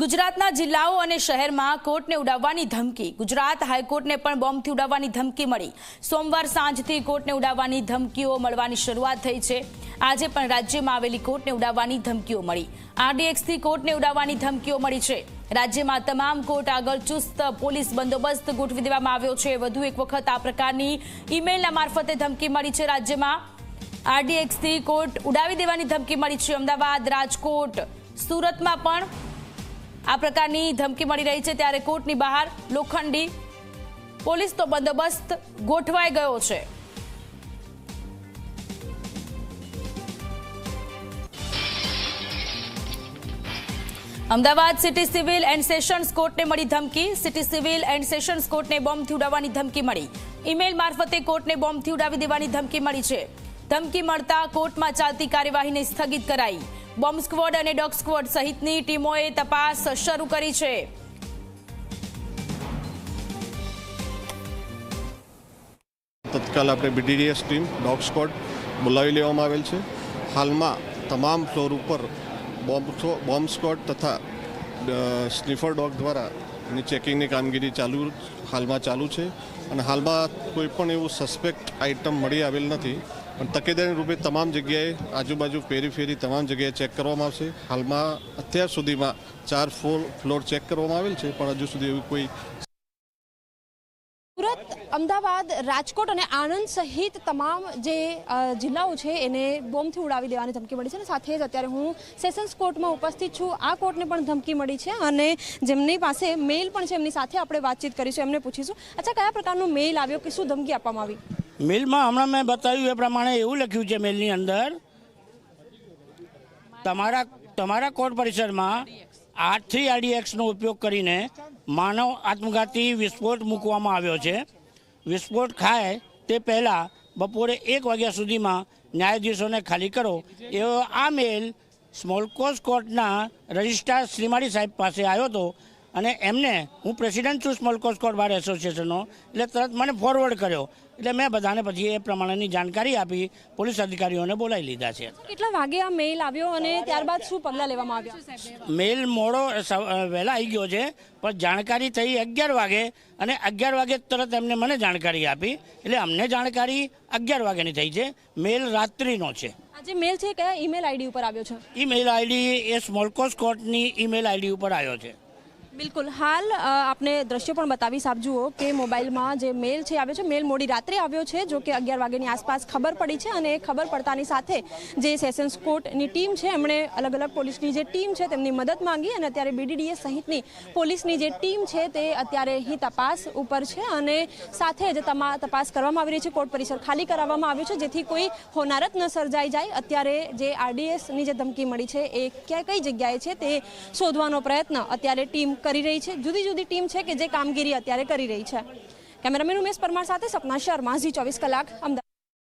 ગુજરાતના જિલ્લાઓ અને શહેરમાં કોર્ટને ઉડાવવાની ધમકી। ગુજરાત હાઈકોર્ટને પણ બોમ્બથી ઉડાવવાની ધમકી મળી। સોમવાર સાંજથી કોર્ટને ઉડાવવાની ધમકીઓ મળવાની શરૂઆત થઈ છે। આજે પણ રાજ્યમાં આવેલી કોર્ટને ઉડાવવાની ધમકીઓ મળી। RDXથી કોર્ટને ઉડાવવાની ધમકીઓ મળી છે। રાજ્યમાં તમામ કોર્ટ આગળ ચુસ્ત પોલીસ બંદોબસ્ત ગોઠવી દેવામાં આવ્યો છે। વધુ એક વખત આ પ્રકારની ઈમેલના મારફતે ધમકી મળી છે। રાજ્યમાં RDXથી કોર્ટ ઉડાવી દેવાની ધમકી મળી છે। અમદાવાદ, રાજકોટ, સુરતમાં પણ આ પ્રકારની ધમકી મળી રહી છે। ત્યારે કોર્ટની બહાર લોખંડી પોલીસનો બંદોબસ્ત ગોઠવાઈ ગયો છે। Ahmedabad city civil and sessions કોર્ટને મળી ધમકી। સિટી સિવિલ એન્ડ સેશન્સ કોર્ટને બોમ્બથી ઉડાવવાની ધમકી મળી। ઈમેલ મારફતે કોર્ટને બોમ્બથી ઉડાવી દેવાની ધમકી મળી છે। ધમકી મળતા કોર્ટમાં ચાલતી કાર્યવાહીને સ્થગિત કરાઈ। બોમ્બ સ્ક્વોડ અને ડોગ સ્ક્વોડ સહિતની ટીમોએ તપાસ શરૂ કરી છે। તત્કાલ આપણે BDDS ટીમ ડોગ સ્ક્વોડ બોલાવી લેવામાં આવેલ છે। હાલમાં તમામ ફ્લોર ઉપર બોમ્બ સ્ક્વોડ તથા સ્નીફર ડોગ દ્વારા એની ચેકિંગની કામગીરી હાલમાં ચાલુ છે અને હાલમાં કોઈ પણ એવું સસ્પેક્ટ આઇટમ મળી આવેલ નથી, પણ તકેદારી રૂપે તમામ જગ્યાએ આજુબાજુ ફેરી તમામ જગ્યાએ ચેક કરવામાં આવશે। હાલમાં અત્યાર સુધીમાં 4 ફ્લોર ચેક કરવામાં આવેલ છે, પણ હજુ સુધી એવું કોઈ સુરત, અમદાવાદ, રાજકોટ અને આણંદ સહિત તમામ જે જિલ્લાઓ છે એને બોમ્બથી ઉડાવી દેવાની ધમકી મળી છે અને સાથે જ અત્યારે હું સેશન્સ કોર્ટમાં ઉપસ્થિત છું। આ કોર્ટને પણ ધમકી મળી છે અને જેમની પાસે મેલ પણ છે એમની સાથે આપણે વાતચીત કરીશું, એમને પૂછીશું, અચ્છા કયા પ્રકારનો મેલ આવ્યો કે શું ધમકી આપવામાં આવી? મેલમાં હમણાં મેં બતાવ્યું એ પ્રમાણે એવું લખ્યું છે મેલની અંદર, તમારા કોર્ટ પરિસરમાં 8 RDXનો ઉપયોગ કરીને માનવ આત્મઘાતી વિસ્ફોટ મૂકવામાં આવ્યો છે। વિસ્ફોટ ખાય તે પહેલાં બપોરે 1 વાગ્યા સુધીમાં ન્યાયાધીશોને ખાલી કરો એવો આ મેલ સ્મોલકોઝ કોર્ટના રજિસ્ટ્રાર શ્રીમાળી સાહેબ પાસે આવ્યો હતો અને એમને, હું પ્રેસિડેન્ટ છું સ્મોલકોઝ કોર્ટ બાર એસોસિએશનનો, એટલે તરત મને ફોરવર્ડ કર્યો, એટલે મેં બધાને પછી એ પ્રમાણેની જાણકારી આપી, પોલીસ અધિકારીઓને બોલાવી લીધા છે। કેટલા વાગે આ મેલ આવ્યો અને ત્યારબાદ શું પગલાં લેવામાં આવ્યા? મેલ મોડો વહેલા આવી ગયો છે, પણ જાણકારી થઈ 11 વાગે અને 11 વાગે તરત એમને મને જાણકારી આપી, એટલે અમને જાણકારી 11 વાગ્યાની થઈ છે। મેલ રાત્રિનો છે। આજે મેલ છે કયા ઈમેલ આઈડી ઉપર આવ્યો છે? ઈમેલ આઈડી એ સ્મોલકોઝ કોર્ટની ઈમેલ આઈડી ઉપર આવ્યો છે। બિલકુલ, હાલ આપને દ્રશ્યો પણ બતાવીશ, આપ જુઓ કે મોબાઈલમાં જે મેલ છે આવ્યો છે, મેલ મોડી રાત્રે આવ્યો છે, જો કે 11 વાગ્યાની આસપાસ ખબર પડી છે અને ખબર પડતાની સાથે જે સેશન્સ કોર્ટની ટીમ છે એમણે અલગ અલગ પોલીસની જે ટીમ છે તેમની મદદ માંગી અને અત્યારે BDDS સહિતની પોલીસની જે ટીમ છે તે અત્યારે અહીં તપાસ ઉપર છે અને સાથે જ તપાસ કરવામાં આવી રહી છે। કોર્ટ પરિસર ખાલી કરાવવામાં આવ્યું છે જેથી કોઈ હોનારત ન સર્જાઈ જાય। અત્યારે જે RDXની જે ધમકી મળી છે એ કઈ જગ્યાએ છે તે શોધવાનો પ્રયત્ન અત્યારે ટીમ કરી રહી છે। જુદી જુદી ટીમ છે કે જે કામગીરી અત્યારે કરી રહી છે। કેમેરામેન ઉમેશ પરમાર સાથે સપના શર્મા, Zee 24 કલાક, અમદાવાદ।